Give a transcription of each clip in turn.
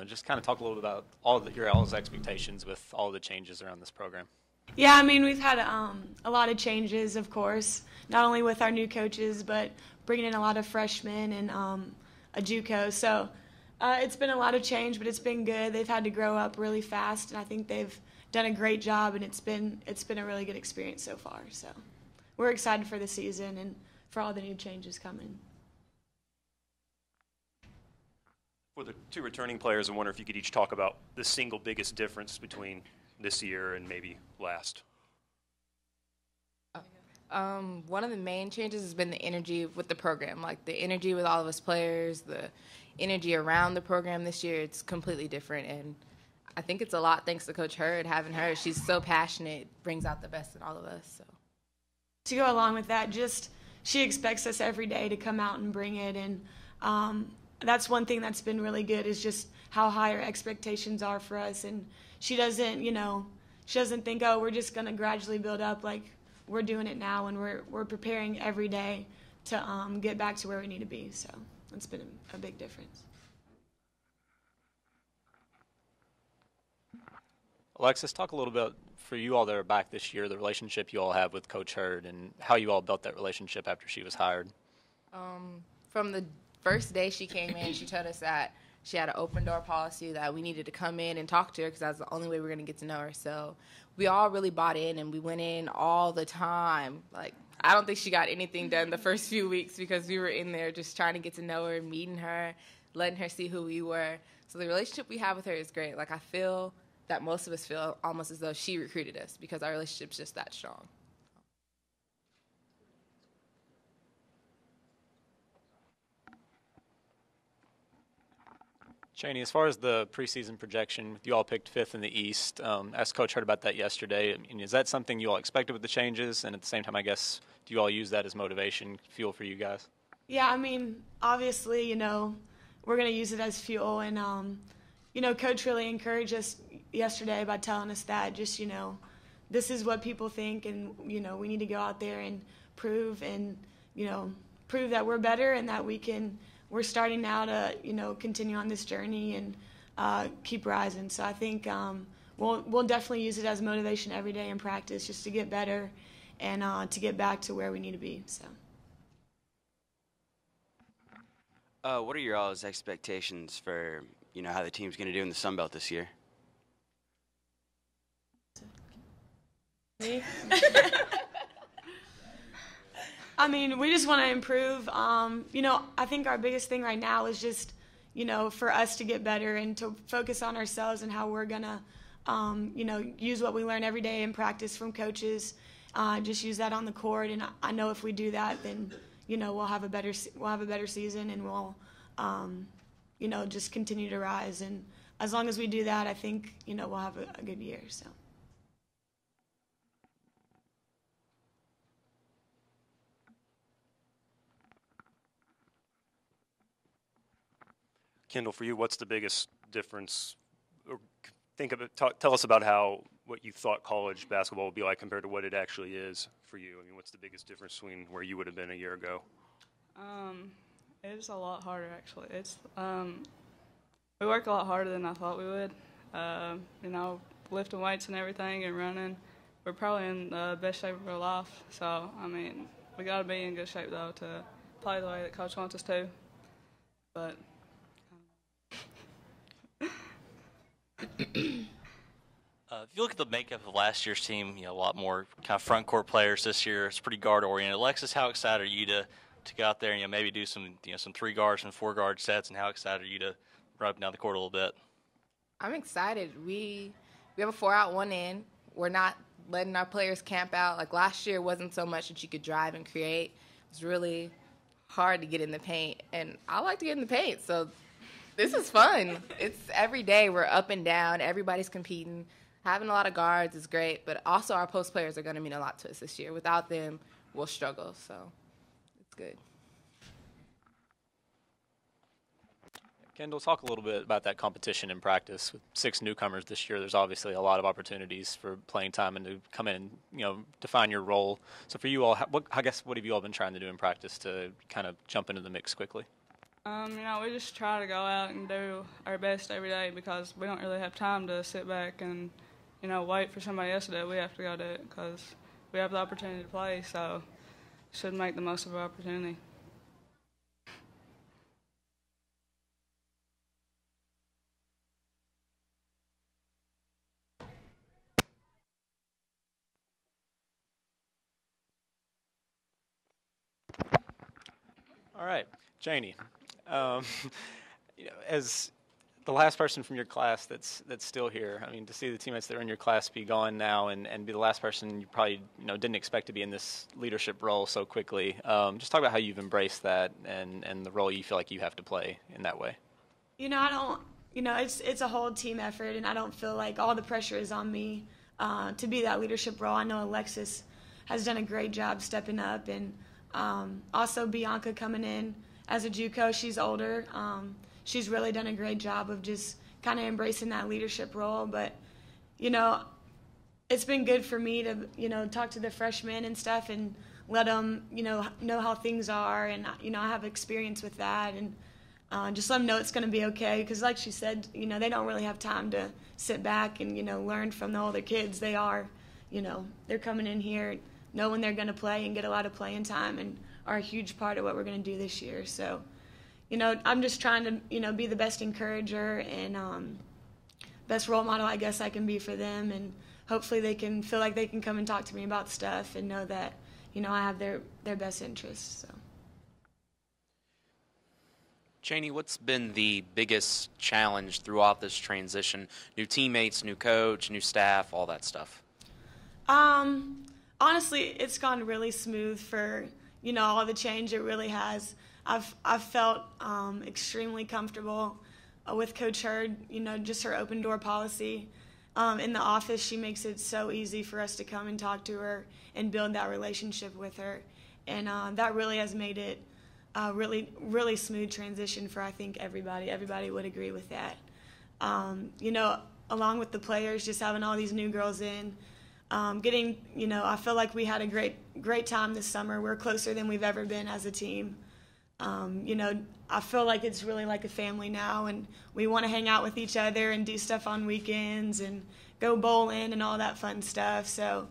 Just kind of talk a little bit about your all's expectations with all the changes around this program. Yeah, I mean, we've had a lot of changes, of course, not only with our new coaches, but bringing in a lot of freshmen and a JUCO. So it's been a lot of change, but it's been good. They've had to grow up really fast, and I think they've done a great job, and it's been a really good experience so far. So we're excited for the season and for all the new changes coming. For the two returning players, I wonder if you could each talk about the single biggest difference between this year and maybe last. One of the main changes has been the energy with the program, like the energy with all of us players, the energy around the program this year. It's completely different, and I think it's a lot thanks to Coach Hurd. Having her, she's so passionate, brings out the best in all of us. So to go along with that, just she expects us every day to come out and bring it, and that's one thing that's been really good is just how high her expectations are for us. And she doesn't, she doesn't think, oh, we're just going to gradually build up. Like, we're doing it now, and we're preparing every day to get back to where we need to be. So it's been a big difference. Alexis, talk a little bit for you all that are back this year, the relationship you all have with Coach Hurd and how you all built that relationship after she was hired. From the first day she came in, she told us that she had an open door policy, that we needed to come in and talk to her because that's the only way we're going to get to know her. So we all really bought in, and we went in all the time. Like, I don't think she got anything done the first few weeks because we were in there just trying to get to know her, meeting her, letting her see who we were. So the relationship we have with her is great. Like, I feel that most of us feel almost as though she recruited us because our relationship's just that strong. Cheney, as far as the preseason projection, you all picked 5th in the East. Asked Coach Hurd about that yesterday. I mean, is that something you all expected with the changes? And at the same time, I guess, do you all use that as motivation, fuel for you guys? Yeah, I mean, obviously, we're going to use it as fuel. And, Coach really encouraged us yesterday by telling us that just, this is what people think, and, we need to go out there and prove that we're better and that we're starting now to, continue on this journey and keep rising. So I think we'll definitely use it as motivation every day in practice just to get better and to get back to where we need to be. So. What are your all's expectations for, how the team's going to do in the Sun Belt this year? Me? I mean, we just want to improve. I think our biggest thing right now is just, for us to get better and to focus on ourselves and how we're going to, use what we learn every day in practice from coaches, just use that on the court. And I know if we do that, then, we'll have a better season, and we'll, just continue to rise. And as long as we do that, I think, we'll have a good year. So. Kendall, for you, what's the biggest difference? Or tell us about what you thought college basketball would be like compared to what it actually is for you. I mean, what's the biggest difference between where you would have been a year ago? It's a lot harder, actually. It's we work a lot harder than I thought we would. Lifting weights and everything and running. We're probably in the best shape of our life. So, I mean, we got to be in good shape, though, to play the way that Coach wants us to. But if you look at the makeup of last year's team, a lot more kind of front court players this year. It's pretty guard oriented. Alexis, how excited are you to go out there and maybe do some 3 guards and 4 guard sets, and how excited are you to run up and down the court a little bit? I'm excited. We have a 4 out, 1 in. We're not letting our players camp out. Like last year, it wasn't so much that you could drive and create. It was really hard to get in the paint, and I like to get in the paint, so this is fun. It's every day we're up and down. Everybody's competing. Having a lot of guards is great, but also our post players are going to mean a lot to us this year. Without them, we'll struggle, so it's good. Kendall, talk a little bit about that competition in practice. With 6 newcomers this year, there's obviously a lot of opportunities for playing time and to come in and, define your role. So for you all, what have you all been trying to do in practice to kind of jump into the mix quickly? We just try to go out and do our best every day because we don't really have time to sit back and, wait for somebody else to do it. We have to go do it because we have the opportunity to play, so should make the most of our opportunity. All right, Janie. As the last person from your class that's still here, I mean, to see the teammates that are in your class be gone now and be the last person you probably didn't expect to be in this leadership role so quickly. Just talk about how you've embraced that and the role you feel like you have to play in that way. I don't. It's a whole team effort, and I don't feel like all the pressure is on me to be that leadership role. I know Alexis has done a great job stepping up, and also Bianca coming in as a JUCO. She's older. She's really done a great job of just kind of embracing that leadership role. But, it's been good for me to, talk to the freshmen and stuff and let them, know how things are. And, I have experience with that. And just let them know it's going to be okay. Because like she said, they don't really have time to sit back and, learn from the older kids. They are, they're coming in here knowing they're going to play and get a lot of playing time and are a huge part of what we're going to do this year. So, I'm just trying to, be the best encourager and best role model I guess I can be for them. And hopefully they can feel like they can come and talk to me about stuff and know that, I have their best interests. So. Janie, what's been the biggest challenge throughout this transition? New teammates, new coach, new staff, all that stuff. Honestly, it's gone really smooth for, all the change. It really has. I've felt extremely comfortable with Coach Hurd, just her open door policy. In the office, she makes it so easy for us to come and talk to her and build that relationship with her. And that really has made it a really, really smooth transition for, I think, everybody. Everybody would agree with that. Along with the players, just having all these new girls in, getting, I feel like we had a great time this summer. We're closer than we've ever been as a team. I feel like it's really like a family now, and we want to hang out with each other and do stuff on weekends and go bowling and all that fun stuff. So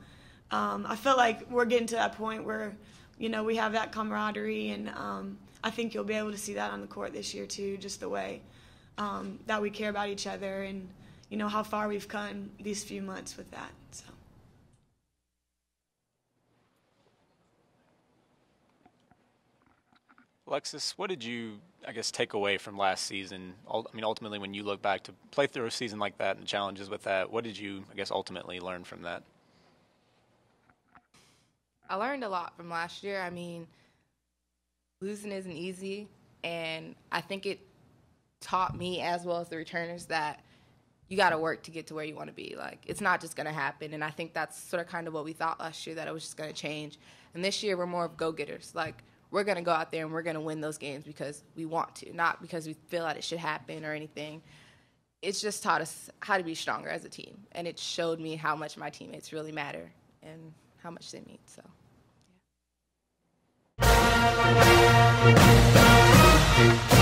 I feel like we're getting to that point where, we have that camaraderie, and I think you'll be able to see that on the court this year too, just the way that we care about each other and, how far we've come these few months with that. So. Alexis, what did you, take away from last season? Ultimately, when you look back to play through a season like that and the challenges with that, what did you, ultimately learn from that? I learned a lot from last year. Losing isn't easy, and I think it taught me as well as the returners that you got to work to get to where you want to be. It's not just going to happen, and I think that's sort of kind of what we thought last year, that it was just going to change. And this year, we're more of go-getters. We're going to go out there and we're going to win those games because we want to, not because we feel that it should happen or anything. It's just taught us how to be stronger as a team, and it showed me how much my teammates really matter and how much they mean. So, yeah.